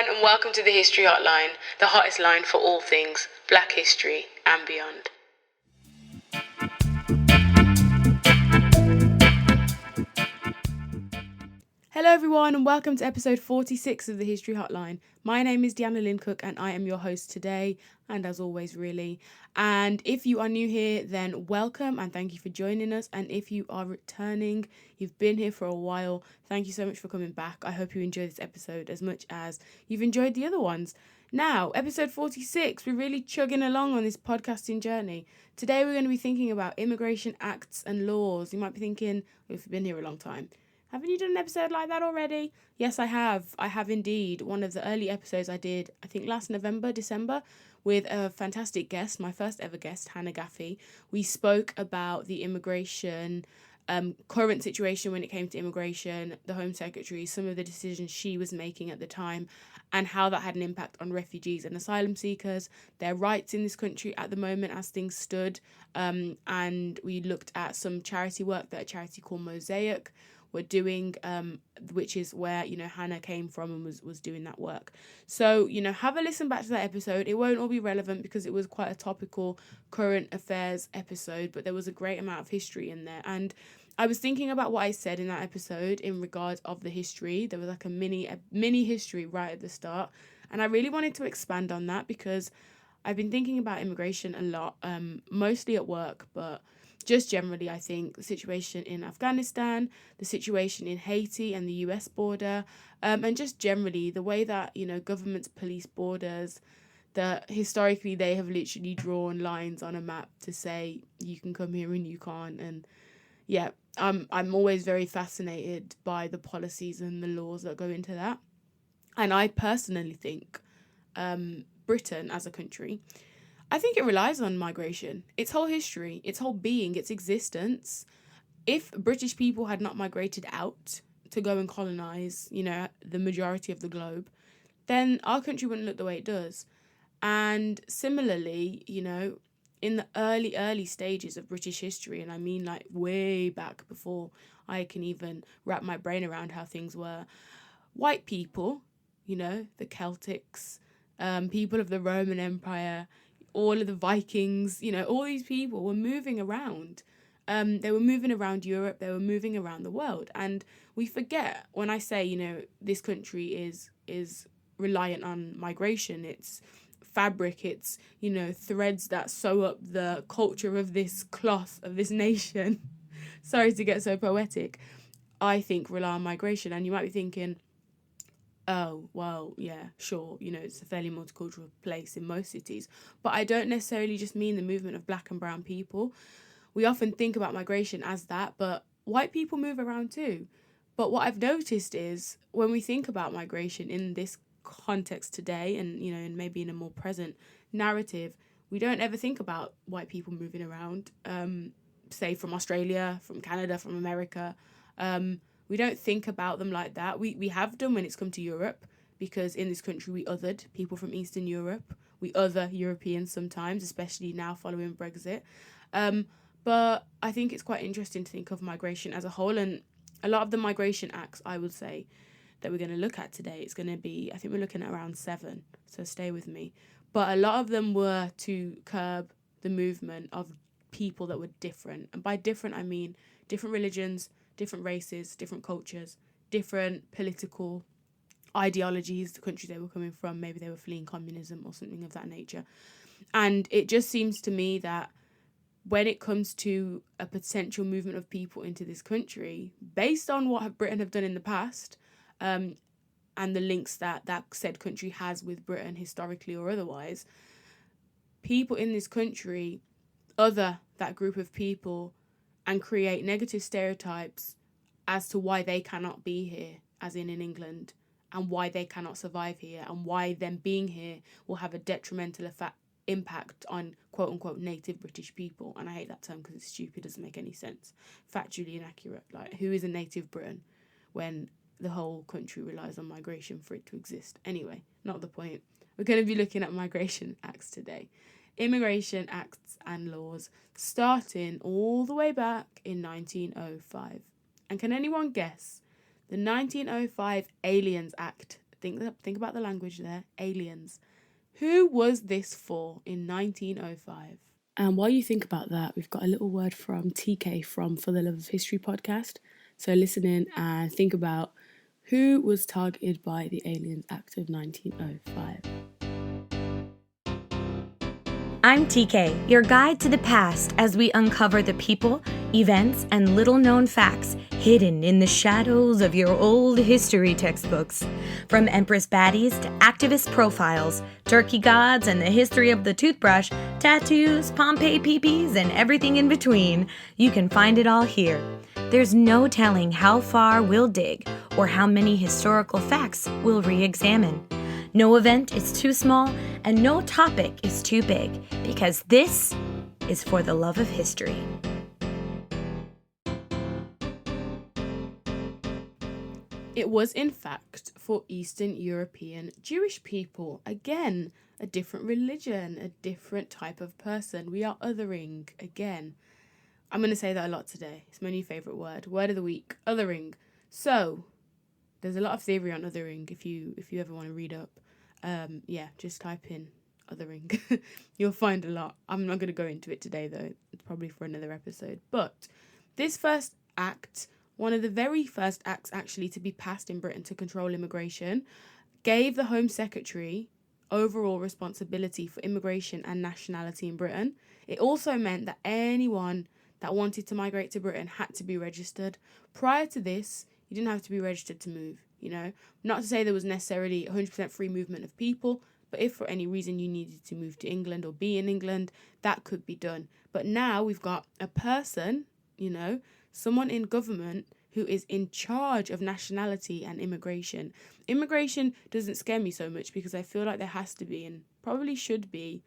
and welcome to the History Hotline, the hottest line for all things Black history and beyond. Hello everyone and welcome to episode 46 of the History Hotline. My name is Deanna Lynn Cook and I am your host today, and as always really. And if you are new here, then welcome and thank you for joining us. And if you are returning, you've been here for a while, thank you so much for coming back. I hope you enjoy this episode as much as you've enjoyed the other ones. Now, episode 46, we're really chugging along on this podcasting journey. Today we're going to be thinking about immigration acts and laws. You might be thinking, if you've been here a long time, haven't you done an episode like that already? Yes, I have. I have indeed. One of the early episodes I did, I think last December, with a fantastic guest, my first ever guest, Hannah Gaffey. We spoke about the immigration, current situation when it came to immigration, the Home Secretary, some of the decisions she was making at the time, and how that had an impact on refugees and asylum seekers, their rights in this country at the moment as things stood. And we looked at some charity work that a charity called Mosaic were doing, which is where, Hannah came from and was doing that work. So, have a listen back to that episode. It won't all be relevant because it was quite a topical current affairs episode, but there was a great amount of history in there. And I was thinking about what I said in that episode in regards of the history. There was like a mini history right at the start. And I really wanted to expand on that because I've been thinking about immigration a lot, mostly at work, but just generally, I think the situation in Afghanistan, the situation in Haiti and the US border, and just generally the way that, governments police borders, that historically they have literally drawn lines on a map to say you can come here and you can't. And yeah, I'm always very fascinated by the policies and the laws that go into that. And I personally think Britain as a country, I think it relies on migration. Its whole history, its whole being, its existence. If British people had not migrated out to go and colonise, the majority of the globe, then our country wouldn't look the way it does. And similarly, in the early stages of British history, and I mean like way back before I can even wrap my brain around how things were, white people, the Celtics, people of the Roman Empire, all of the Vikings, all these people were moving around. They were moving around Europe, they were moving around the world. And we forget when I say, this country is reliant on migration. It's fabric, it's, threads that sew up the culture of this cloth, of this nation. Sorry to get so poetic. I think rely on migration. And you might be thinking, oh, well, yeah, sure, it's a fairly multicultural place in most cities. But I don't necessarily just mean the movement of black and brown people. We often think about migration as that, but white people move around too. But what I've noticed is when we think about migration in this context today and, and maybe in a more present narrative, we don't ever think about white people moving around, say from Australia, from Canada, from America. We don't think about them like that. We have done when it's come to Europe, because in this country we othered people from Eastern Europe. We other Europeans sometimes, especially now following Brexit. But I think it's quite interesting to think of migration as a whole. And a lot of the migration acts, I would say, that we're going to look at today, it's going to be, I think we're looking at around 7, so stay with me. But a lot of them were to curb the movement of people that were different. And by different, I mean different religions, different races, different cultures, different political ideologies, the countries they were coming from. Maybe they were fleeing communism or something of that nature. And it just seems to me that when it comes to a potential movement of people into this country, based on what Britain have done in the past, and the links that said country has with Britain historically or otherwise, people in this country other that group of people and create negative stereotypes as to why they cannot be here, as in England, and why they cannot survive here, and why them being here will have a detrimental impact on quote-unquote native British people. And I hate that term because it's stupid, doesn't make any sense. Factually inaccurate. Like, who is a native Briton when the whole country relies on migration for it to exist? Anyway, not the point. We're going to be looking at migration acts today. Immigration acts and laws starting all the way back in 1905. And can anyone guess the 1905 Aliens Act Think about the language there. Aliens. Who was this for in 1905? And while you think about that, we've got a little word from TK from For the Love of History podcast. So listen in and think about who was targeted by the Aliens Act of 1905. I'm TK, your guide to the past as we uncover the people, events, and little-known facts hidden in the shadows of your old history textbooks. From Empress baddies to activist profiles, turkey gods and the history of the toothbrush, tattoos, Pompeii peepees, and everything in between, you can find it all here. There's no telling how far we'll dig or how many historical facts we'll re-examine. No event is too small, and no topic is too big, because this is For the Love of History. It was, in fact, for Eastern European Jewish people. Again, a different religion, a different type of person. We are othering again. I'm going to say that a lot today. It's my new favourite word. Word of the week, othering. So, there's a lot of theory on othering if you ever want to read up. Just type in othering. You'll find a lot. I'm not going to go into it today, though. It's probably for another episode. But this first act, one of the very first acts actually to be passed in Britain to control immigration, gave the Home Secretary overall responsibility for immigration and nationality in Britain. It also meant that anyone that wanted to migrate to Britain had to be registered. Prior to this, you didn't have to be registered to move, Not to say there was necessarily 100% free movement of people, but if for any reason you needed to move to England or be in England, that could be done. But now we've got a person, someone in government who is in charge of nationality and immigration. Immigration doesn't scare me so much because I feel like there has to be and probably should be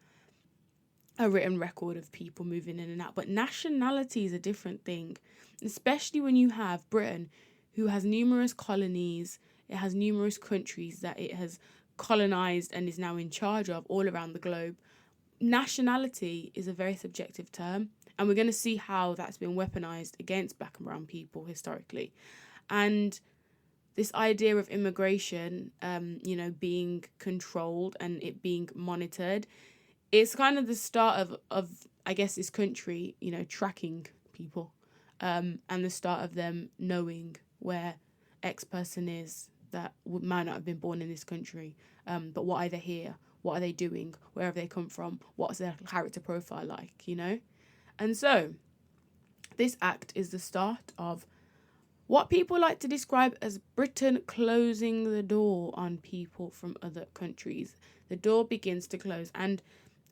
a written record of people moving in and out. But nationality is a different thing, especially when you have Britain, who has numerous colonies. It has numerous countries that it has colonized and is now in charge of all around the globe. Nationality is a very subjective term, and we're going to see how that's been weaponized against black and brown people historically. And this idea of immigration, being controlled and it being monitored, it's kind of the start of I guess, this country, tracking people, and the start of them knowing where X person is that might not have been born in this country, but what are they here? What are they doing? Where have they come from? What's their character profile like, And so, this act is the start of what people like to describe as Britain closing the door on people from other countries. The door begins to close, and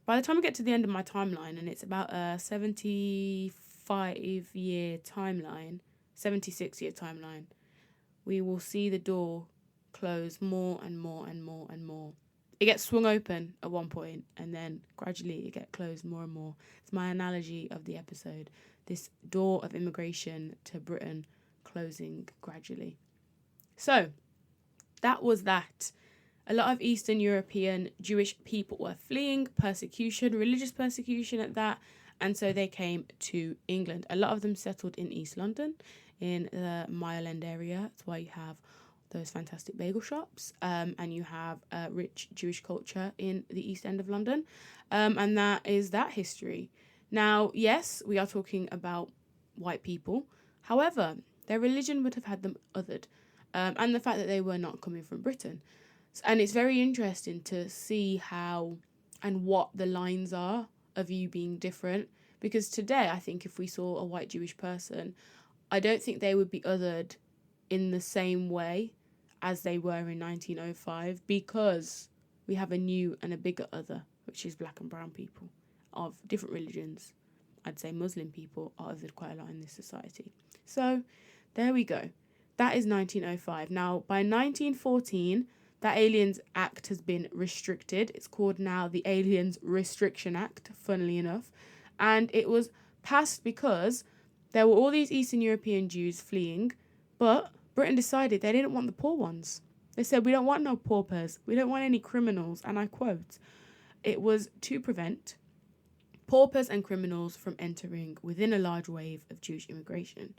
by the time we get to the end of my timeline, and it's about a 75-year timeline, 76-year timeline, we will see the door close more and more and more and more. It gets swung open at one point, and then gradually it gets closed more and more. It's my analogy of the episode. This door of immigration to Britain closing gradually. So, that was that. A lot of Eastern European Jewish people were fleeing persecution, religious persecution at that, and so they came to England. A lot of them settled in East London, in the Mile End area. That's why you have those fantastic bagel shops, and you have rich Jewish culture in the East End of London, and that is that history. Now, yes, we are talking about white people. However, their religion would have had them othered, and the fact that they were not coming from Britain. And it's very interesting to see how and what the lines are of you being different. Because today, I think if we saw a white Jewish person, I don't think they would be othered in the same way as they were in 1905, because we have a new and a bigger other, which is black and brown people of different religions. I'd say Muslim people are othered quite a lot in this society. So there we go. That is 1905. Now, by 1914... that Aliens Act has been restricted. It's called now the Aliens Restriction Act, funnily enough. And it was passed because there were all these Eastern European Jews fleeing, but Britain decided they didn't want the poor ones. They said, we don't want no paupers. We don't want any criminals. And I quote, it was to prevent paupers and criminals from entering within a large wave of Jewish immigration.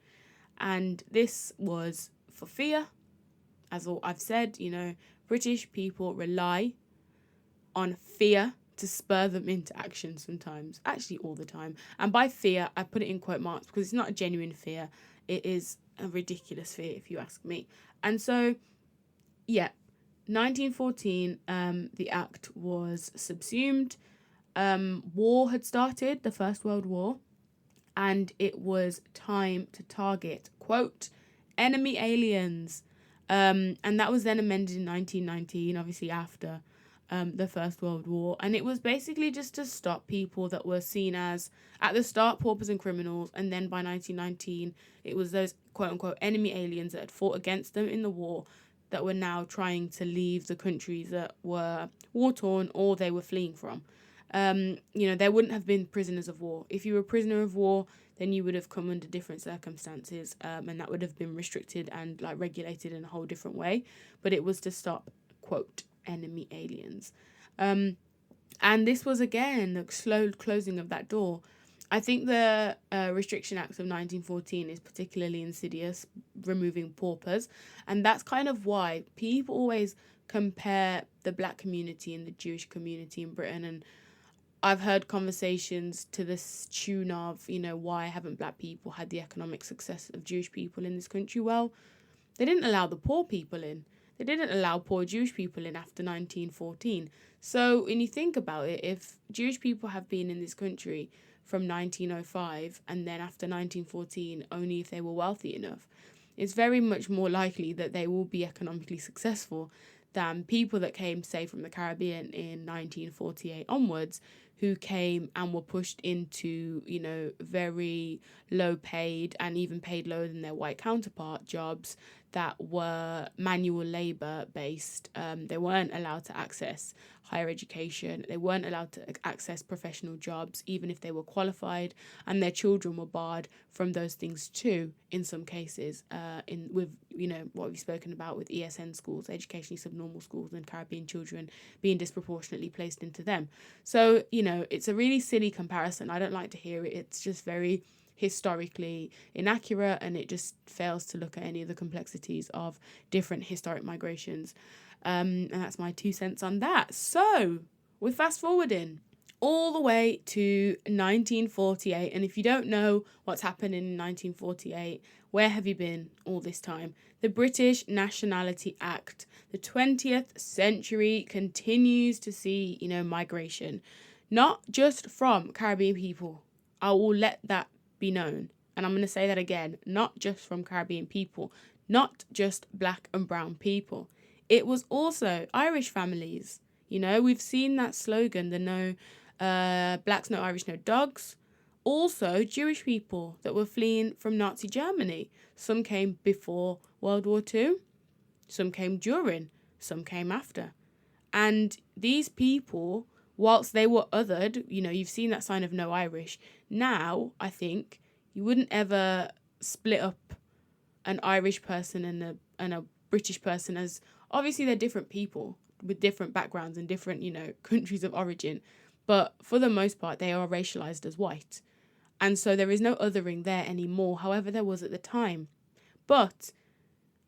And this was for fear. As I've said, British people rely on fear to spur them into action sometimes, actually all the time. And by fear, I put it in quote marks because it's not a genuine fear. It is a ridiculous fear, if you ask me. And so, yeah, 1914, the act was subsumed. War had started, the First World War, and it was time to target, quote, enemy aliens. And that was then amended in 1919, obviously after the First World War. And it was basically just to stop people that were seen as, at the start, paupers and criminals. And then by 1919, it was those quote unquote enemy aliens that had fought against them in the war that were now trying to leave the countries that were war torn or they were fleeing from. There wouldn't have been prisoners of war. If you were a prisoner of war, then you would have come under different circumstances, and that would have been restricted and like regulated in a whole different way. But it was to stop, quote, enemy aliens. And this was, again, the slow closing of that door. I think the Restriction Act of 1914 is particularly insidious, removing paupers. And that's kind of why people always compare the black community and the Jewish community in Britain. And I've heard conversations to this tune of, why haven't black people had the economic success of Jewish people in this country? Well, they didn't allow the poor people in. They didn't allow poor Jewish people in after 1914. So when you think about it, if Jewish people have been in this country from 1905 and then after 1914 only if they were wealthy enough, it's very much more likely that they will be economically successful than people that came, say, from the Caribbean in 1948 onwards, who came and were pushed into, very low paid and even paid lower than their white counterpart jobs that were manual labor based. They weren't allowed to access higher education. They weren't allowed to access professional jobs, even if they were qualified, and their children were barred from those things too, in some cases, with what we've spoken about with ESN schools, educationally subnormal schools, and Caribbean children being disproportionately placed into them. So, it's a really silly comparison. I don't like to hear it. It's just very historically inaccurate, and it just fails to look at any of the complexities of different historic migrations. And that's my 2 cents on that. So we're fast forwarding all the way to 1948. And if you don't know what's happened in 1948, where have you been all this time? The British Nationality Act. The 20th century continues to see, migration, not just from Caribbean people. I will let that be known. And I'm going to say that again, not just from Caribbean people, not just black and brown people. It was also Irish families. We've seen that slogan, the no blacks, no Irish, no dogs. Also Jewish people that were fleeing from Nazi Germany. Some came before World War II, some came during, some came after. And these people, whilst they were othered, you've seen that sign of no Irish. Now, I think, you wouldn't ever split up an Irish person and a British person, as obviously they're different people with different backgrounds and different, countries of origin. But for the most part, they are racialized as white. And so there is no othering there anymore, however there was at the time. But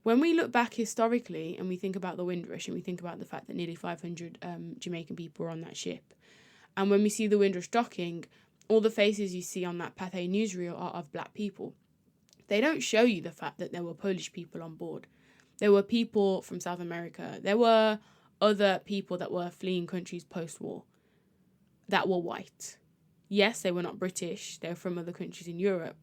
when we look back historically and we think about the Windrush and we think about the fact that nearly 500 Jamaican people were on that ship, and when we see the Windrush docking, all the faces you see on that Pathé newsreel are of black people. They don't show you the fact that there were Polish people on board. There were people from South America. There were other people that were fleeing countries post-war that were white. Yes, they were not British. They were from other countries in Europe.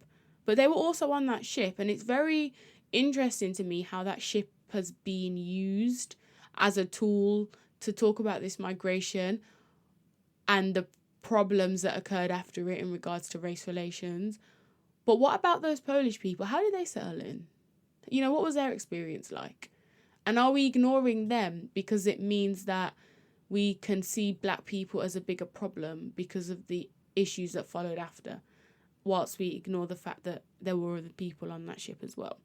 But they were also on that ship. And it's very interesting to me how that ship has been used as a tool to talk about this migration and the problems that occurred after it in regards to race relations. But what about those Polish people? How did they settle in? What was their experience like? And are we ignoring them because it means that we can see black people as a bigger problem because of the issues that followed after, whilst we ignore the fact that there were other people on that ship as well?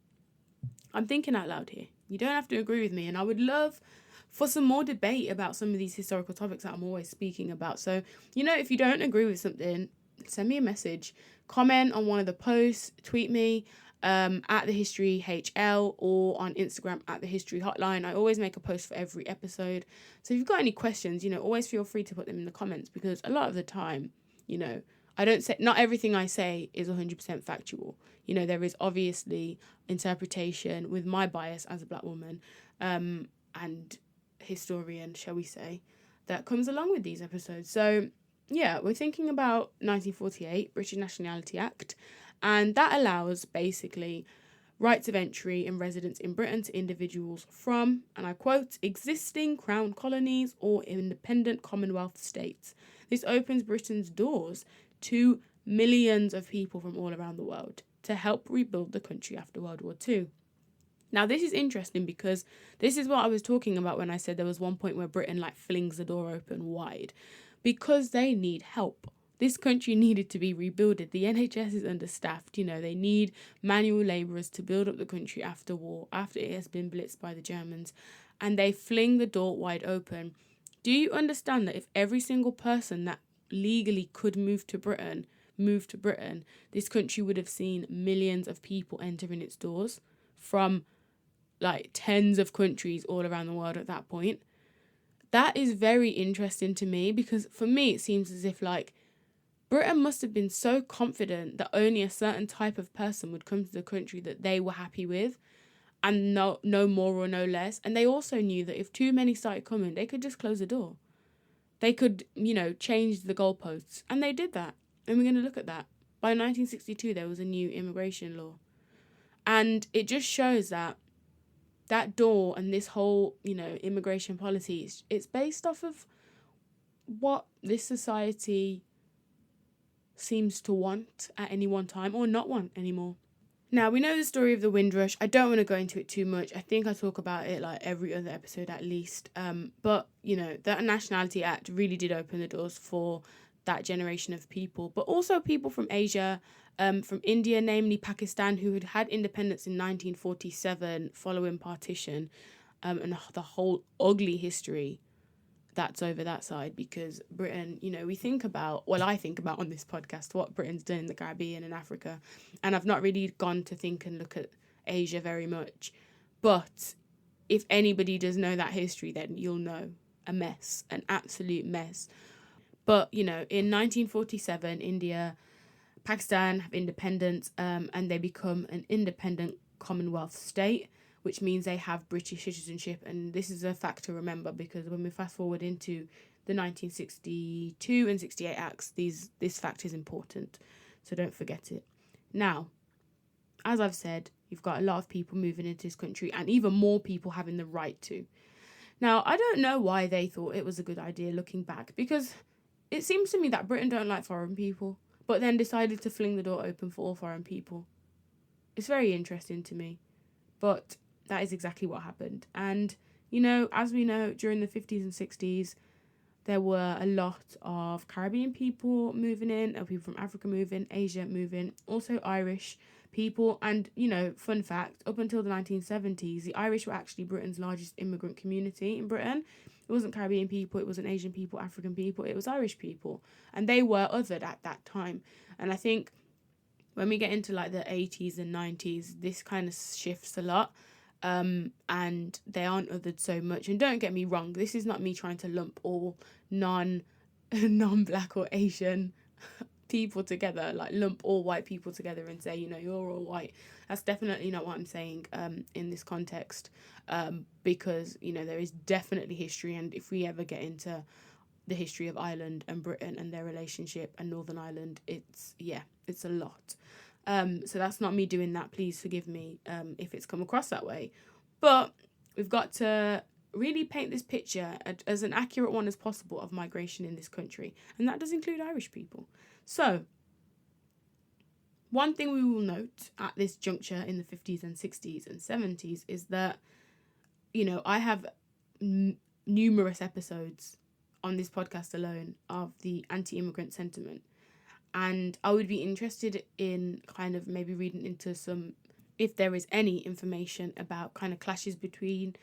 I'm thinking out loud here. You don't have to agree with me, and I would love for some more debate about some of these historical topics that I'm always speaking about. So, if you don't agree with something, send me a message, comment on one of the posts, tweet me, at the History HL, or on Instagram at the History Hotline. I always make a post for every episode. So if you've got any questions, always feel free to put them in the comments, because a lot of the time, I don't say, not everything I say is 100% factual. There is obviously interpretation with my bias as a Black woman, and historian, shall we say, that comes along with these episodes. So yeah, we're thinking about 1948 British Nationality Act, and that allows basically rights of entry and residence in Britain to individuals from, and I quote, existing crown colonies or independent Commonwealth states. This opens Britain's doors to millions of people from all around the world to help rebuild the country after World War II. Now, this is interesting because this is what I was talking about when I said there was one point where Britain flings the door open wide, because they need help. This country needed to be rebuilded. The NHS is understaffed. They need manual labourers to build up the country after war, after it has been blitzed by the Germans, and they fling the door wide open. Do you understand that if every single person that legally could moved to Britain, this country would have seen millions of people entering its doors from tens of countries all around the world at that point? That is very interesting to me, because for me it seems as if Britain must have been so confident that only a certain type of person would come to the country that they were happy with, and no more or no less. And they also knew that if too many started coming, they could just close the door. They could, change the goalposts. And they did that. And we're going to look at that. By 1962, there was a new immigration law. And it just shows that door and this whole, immigration policy, it's based off of what this society seems to want at any one time, or not want anymore. Now, we know the story of the Windrush. I don't want to go into it too much. I think I talk about it every other episode at least. But, that Nationality Act really did open the doors for that generation of people, but also people from Asia, from India, namely Pakistan, who had had independence in 1947 following partition, and the whole ugly history that's over that side, because Britain, I think about on this podcast what Britain's done in the Caribbean and Africa, and I've not really gone to think and look at Asia very much. But if anybody does know that history, then you'll know a mess, an absolute mess. But, in 1947, India, Pakistan have independence, and they become an independent Commonwealth state, which means they have British citizenship. And this is a fact to remember, because when we fast forward into the 1962 and 68 Acts, this fact is important. So don't forget it. Now, as I've said, you've got a lot of people moving into this country, and even more people having the right to. Now, I don't know why they thought it was a good idea looking back, because it seems to me that Britain don't like foreign people, but then decided to fling the door open for all foreign people. It's very interesting to me, but that is exactly what happened. And, as we know, during the 50s and 60s, there were a lot of Caribbean people moving in, or people from Africa moving, Asia moving, also Irish people. And, fun fact, up until the 1970s, the Irish were actually Britain's largest immigrant community in Britain. It wasn't Caribbean people, it wasn't Asian people, African people, it was Irish people. And they were othered at that time. And I think when we get into the 80s and 90s, this kind of shifts a lot. And they aren't othered so much. And don't get me wrong, this is not me trying to lump all non-black or Asian people together, lump all white people together and say, you're all white. That's definitely not what I'm saying in this context, because, there is definitely history. And if we ever get into the history of Ireland and Britain and their relationship and Northern Ireland, it's a lot. So that's not me doing that. Please forgive me if it's come across that way. But we've got to really paint this picture as an accurate one as possible of migration in this country. And that does include Irish people. So, one thing we will note at this juncture in the 50s and 60s and 70s is that, I have numerous episodes on this podcast alone of the anti-immigrant sentiment. And I would be interested in kind of maybe reading into some, if there is any information about kind of clashes between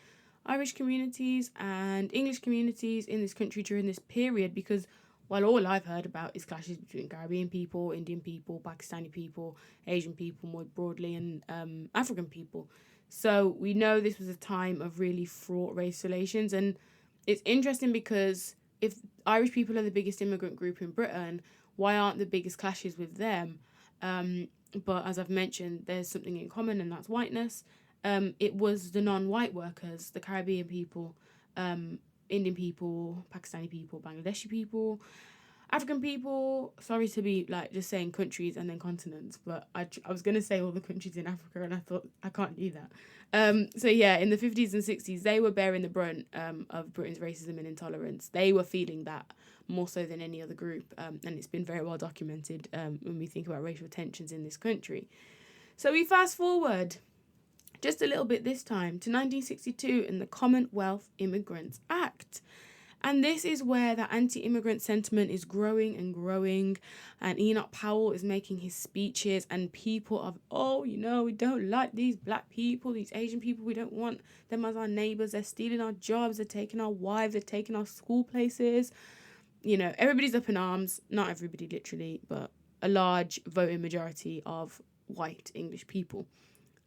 Irish communities and English communities in this country during this period, because Well, all I've heard about is clashes between Caribbean people, Indian people, Pakistani people, Asian people more broadly, and African people. So we know this was a time of really fraught race relations. And it's interesting because if Irish people are the biggest immigrant group in Britain, why aren't the biggest clashes with them? But as I've mentioned, there's something in common, and that's whiteness. It was the non-white workers, the Caribbean people, Indian people, Pakistani people, Bangladeshi people, African people. Sorry to be like just saying countries and then continents, but I was going to say all the countries in Africa, and I thought I can't do that. So yeah, in the 50s and 60s, they were bearing the brunt of Britain's racism and intolerance. They were feeling that more so than any other group, and it's been very well documented when we think about racial tensions in this country. So we fast forward just a little bit this time to 1962 and the Commonwealth Immigrants Act. And this is where the anti-immigrant sentiment is growing and growing, and Enoch Powell is making his speeches, and people are, we don't like these black people, these Asian people, we don't want them as our neighbours, they're stealing our jobs, they're taking our wives, they're taking our school places. Everybody's up in arms, not everybody literally, but a large voting majority of white English people.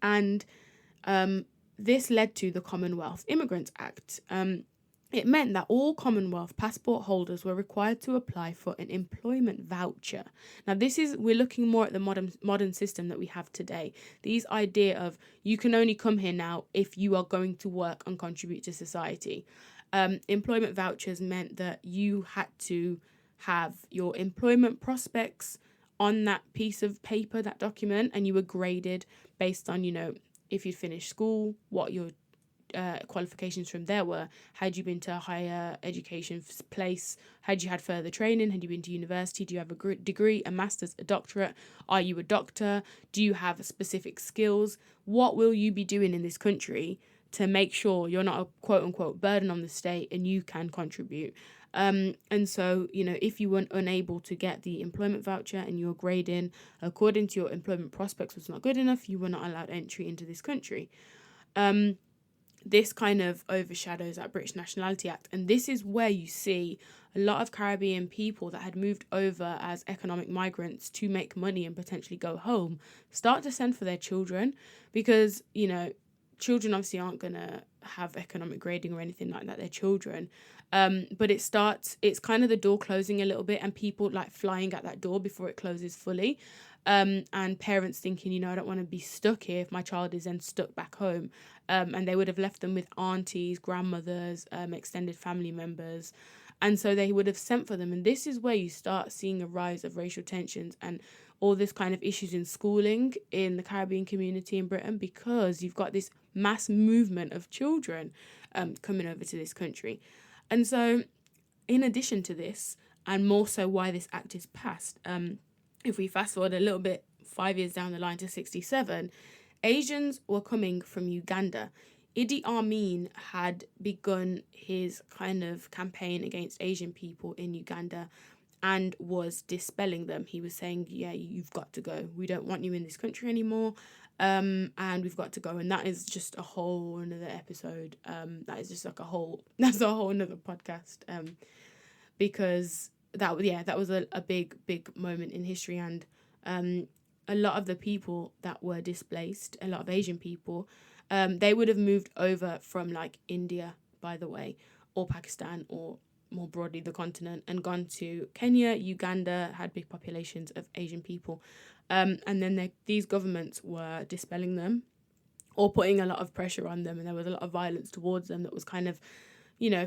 And this led to the Commonwealth Immigrants Act. It meant that all Commonwealth passport holders were required to apply for an employment voucher. Now, we're looking more at the modern system that we have today. These idea of you can only come here now if you are going to work and contribute to society. Employment vouchers meant that you had to have your employment prospects on that piece of paper, that document, and you were graded based on, if you'd finished school, what your qualifications from there were. Had you been to a higher education place? Had you had further training? Had you been to university? Do you have a degree, a master's, a doctorate? Are you a doctor? Do you have specific skills? What will you be doing in this country to make sure you're not a quote-unquote burden on the state and you can contribute? And so, if you were unable to get the employment voucher and your grading according to your employment prospects was not good enough, you were not allowed entry into this country. This kind of overshadows that British Nationality Act. And this is where you see a lot of Caribbean people that had moved over as economic migrants to make money and potentially go home start to send for their children because, children obviously aren't going to have economic grading or anything like that, they're children. But it's kind of the door closing a little bit and people like flying at that door before it closes fully. And parents thinking, I don't want to be stuck here if my child is then stuck back home. And they would have left them with aunties, grandmothers, extended family members. And so they would have sent for them. And this is where you start seeing a rise of racial tensions and all this kind of issues in schooling in the Caribbean community in Britain, because you've got this mass movement of children coming over to this country. And so in addition to this, and more so why this act is passed, if we fast forward a little bit 5 years down the line to 67, Asians were coming from Uganda. Idi Amin had begun his kind of campaign against Asian people in Uganda and was dispelling them. He was saying, yeah, you've got to go. We don't want you in this country anymore. And we've got to go. And that is just a whole another episode. That's a whole another podcast. Because that was a big moment in history. And a lot of the people that were displaced, a lot of Asian people, they would have moved over from like India, by the way, or Pakistan, or more broadly the continent, and gone to Kenya. Uganda had big populations of Asian people. And then these governments were dispelling them or putting a lot of pressure on them. And there was a lot of violence towards them that was kind of,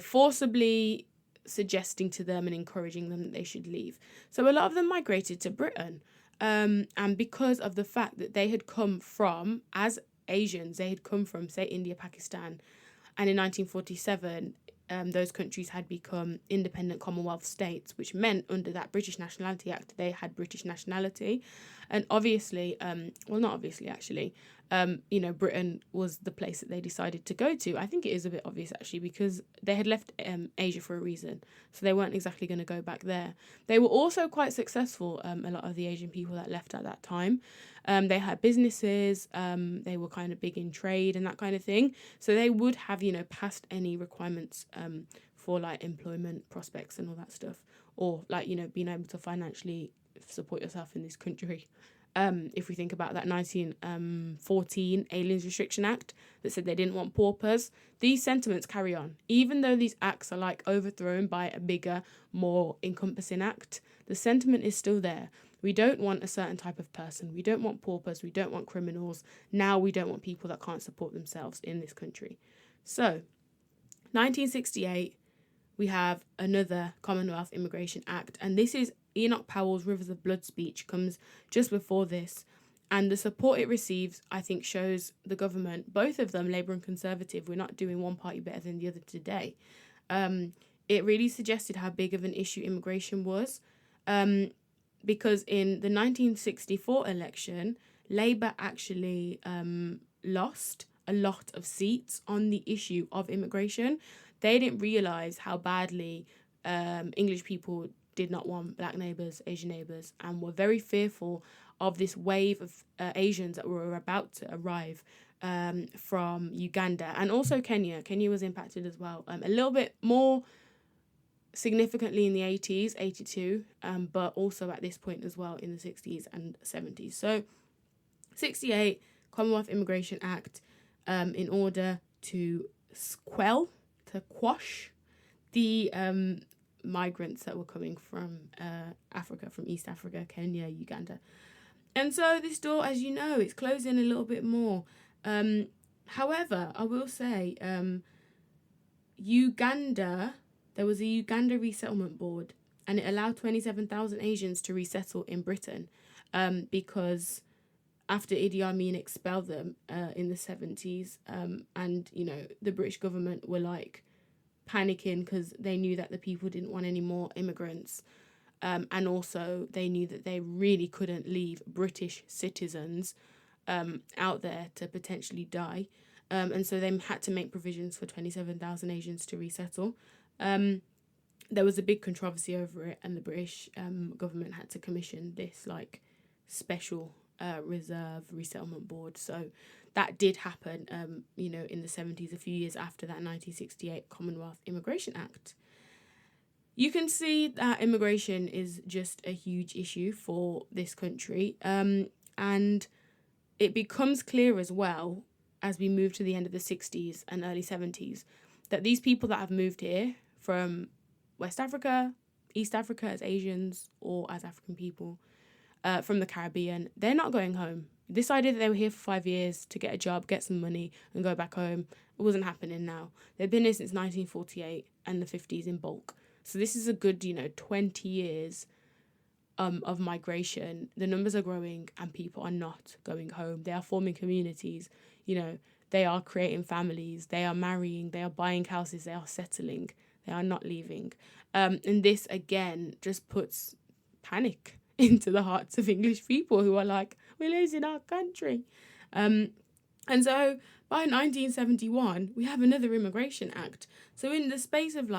forcibly suggesting to them and encouraging them that they should leave. So a lot of them migrated to Britain. And because of the fact that they had come from, as Asians, they had come from, say, India, Pakistan. And in 1947, those countries had become independent Commonwealth states, which meant under that British Nationality Act, they had British nationality. And obviously, not obviously, actually, Britain was the place that they decided to go to. I think it is a bit obvious, actually, because they had left Asia for a reason. So they weren't exactly going to go back there. They were also quite successful, a lot of the Asian people that left at that time. They had businesses, they were kind of big in trade and that kind of thing. So they would have, passed any requirements for like employment prospects and all that stuff, or like, you know, being able to financially support yourself in this country. If we think about that 1914 Aliens Restriction Act that said they didn't want paupers, these sentiments carry on. Even though these acts are like overthrown by a bigger, more encompassing act, the sentiment is still there. We don't want a certain type of person. We don't want paupers. We don't want criminals. Now we don't want people that can't support themselves in this country. So, 1968, we have another Commonwealth Immigration Act, and this is Enoch Powell's Rivers of Blood speech comes just before this, and the support it receives, I think, shows the government, both of them, Labour and Conservative, we're not doing one party better than the other today. It really suggested how big of an issue immigration was, because in the 1964 election, Labour actually lost a lot of seats on the issue of immigration. They didn't realise how badly English people did not want black neighbours, Asian neighbours, and were very fearful of this wave of Asians that were about to arrive from Uganda and also Kenya. Kenya was impacted as well, a little bit more significantly in the 80s, 82, but also at this point as well in the 60s and 70s. So 68, Commonwealth Immigration Act, in order to quash the migrants that were coming from Africa, from East Africa, Kenya, Uganda. And so this door, as you know, it's closing a little bit more. However, I will say, Uganda, there was a Uganda Resettlement Board, and it allowed 27,000 Asians to resettle in Britain because after Idi Amin expelled them in the 70s, and, you know, the British government were like panicking because they knew that the people didn't want any more immigrants, and also they knew that they really couldn't leave British citizens out there to potentially die, and so they had to make provisions for 27,000 Asians to resettle. There was a big controversy over it, and the British government had to commission this like special reserve resettlement board. So that did happen, you know, in the 70s, a few years after that 1968 Commonwealth Immigration Act. You can see that immigration is just a huge issue for this country, and it becomes clear as well as we move to the end of the 60s and early 70s that these people that have moved here from West Africa, East Africa as Asians or as African people, from the Caribbean, they're not going home. This idea that they were here for 5 years to get a job, get some money, and go back home, it wasn't happening now. They've been here since 1948 and the 50s in bulk. So this is a good, 20 years of migration. The numbers are growing and people are not going home. They are forming communities, they are creating families, they are marrying, they are buying houses, they are settling, they are not leaving. And this, again, just puts panic into the hearts of English people who are like, we're losing our country. And so by 1971, we have another Immigration Act. So in the space of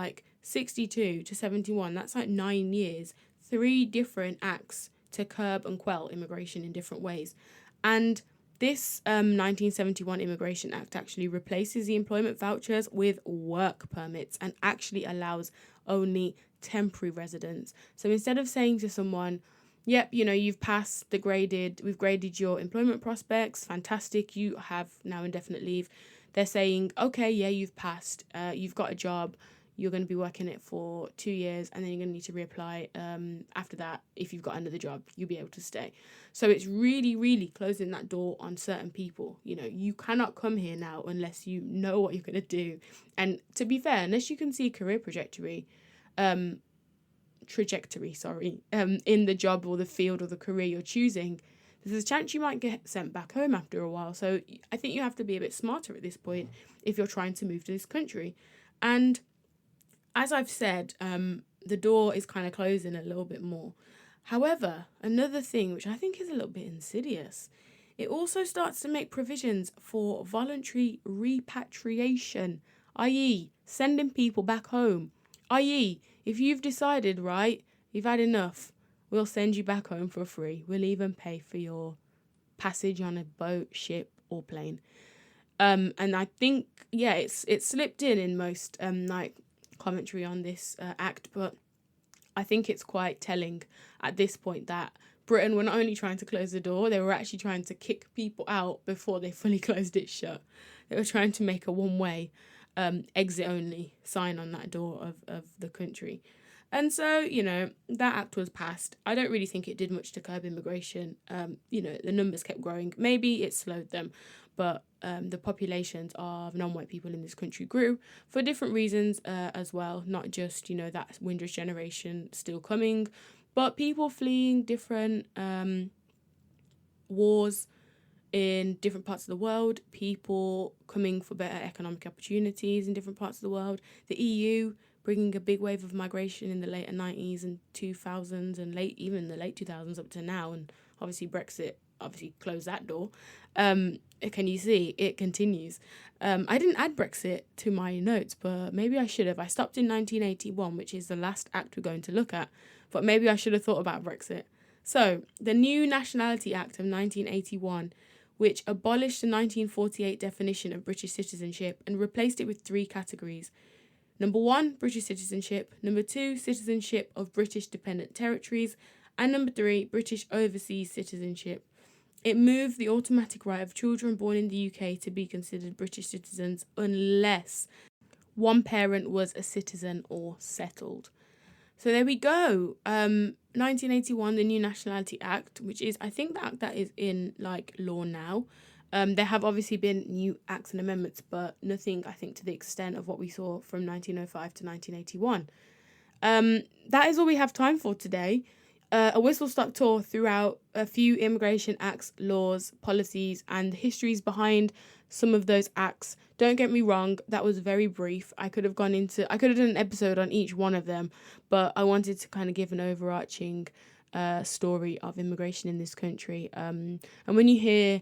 62 to 71, that's 9 years, 3 different acts to curb and quell immigration in different ways. And this 1971 Immigration Act actually replaces the employment vouchers with work permits and actually allows only temporary residents. So instead of saying to someone, yep, you've passed we've graded your employment prospects, fantastic, you have now indefinite leave. They're saying, okay, yeah, you've passed, you've got a job, you're going to be working it for 2 years, and then you're going to need to reapply after that. If you've got another job, you'll be able to stay. So it's really, really closing that door on certain people. You cannot come here now unless you know what you're going to do. And to be fair, unless you can see a career trajectory, in the job or the field or the career you're choosing, there's a chance you might get sent back home after a while. So I think you have to be a bit smarter at this point if you're trying to move to this country. And as I've said, the door is kind of closing a little bit more. However, another thing which I think is a little bit insidious, it also starts to make provisions for voluntary repatriation, i.e. sending people back home, i.e. if you've decided, right, you've had enough, we'll send you back home for free. We'll even pay for your passage on a boat, ship, or plane. And I think, it's slipped in most commentary on this act, but I think it's quite telling at this point that Britain were not only trying to close the door, they were actually trying to kick people out before they fully closed it shut. They were trying to make a one-way exit only sign on that door of the country. And so, that act was passed. I don't really think it did much to curb immigration. The numbers kept growing. Maybe it slowed them, but the populations of non-white people in this country grew for different reasons as well. Not just, that Windrush generation still coming, but people fleeing different wars in different parts of the world, people coming for better economic opportunities in different parts of the world, the EU bringing a big wave of migration in the later 90s and 2000s and even the late 2000s up to now, and obviously Brexit closed that door. Can you see? It continues. I didn't add Brexit to my notes, but maybe I should have. I stopped in 1981, which is the last act we're going to look at, but maybe I should have thought about Brexit. So, the New Nationality Act of 1981, which abolished the 1948 definition of British citizenship and replaced it with 3 categories. Number 1, British citizenship. Number 2, citizenship of British dependent territories. And number 3, British overseas citizenship. It moved the automatic right of children born in the UK to be considered British citizens unless one parent was a citizen or settled. So there we go. 1981, the New Nationality Act, which is, I think, the act that is in law now. There have obviously been new acts and amendments, but nothing, I think, to the extent of what we saw from 1905 to 1981. That is all we have time for today. A whistle-stop tour throughout a few immigration acts, laws, policies, and the histories behind some of those acts. Don't get me wrong, that was very brief. I could have done an episode on each one of them, but I wanted to kind of give an overarching story of immigration in this country. And when you hear,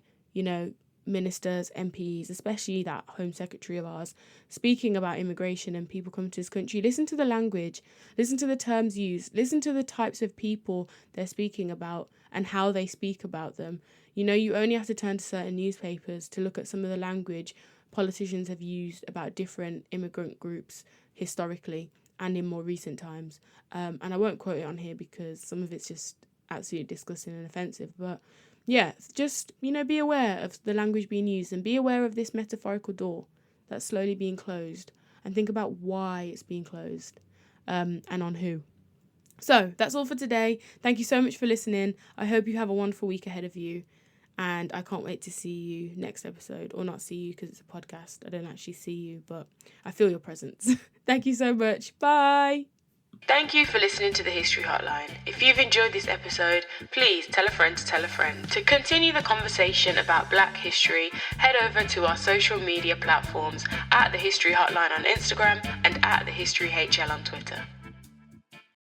ministers, MPs, especially that Home Secretary of ours, speaking about immigration and people coming to this country, listen to the language, listen to the terms used, listen to the types of people they're speaking about and how they speak about them. You only have to turn to certain newspapers to look at some of the language politicians have used about different immigrant groups historically and in more recent times. And I won't quote it on here because some of it's just absolutely disgusting and offensive, but yeah, just, be aware of the language being used and be aware of this metaphorical door that's slowly being closed and think about why it's being closed and on who. So that's all for today. Thank you so much for listening. I hope you have a wonderful week ahead of you and I can't wait to see you next episode, or not see you because it's a podcast. I don't actually see you, but I feel your presence. Thank you so much. Bye. Thank you for listening to the History Hotline. If you've enjoyed this episode, please tell a friend to tell a friend. To continue the conversation about Black history, head over to our social media platforms at the History Hotline on Instagram and at the History HL on Twitter.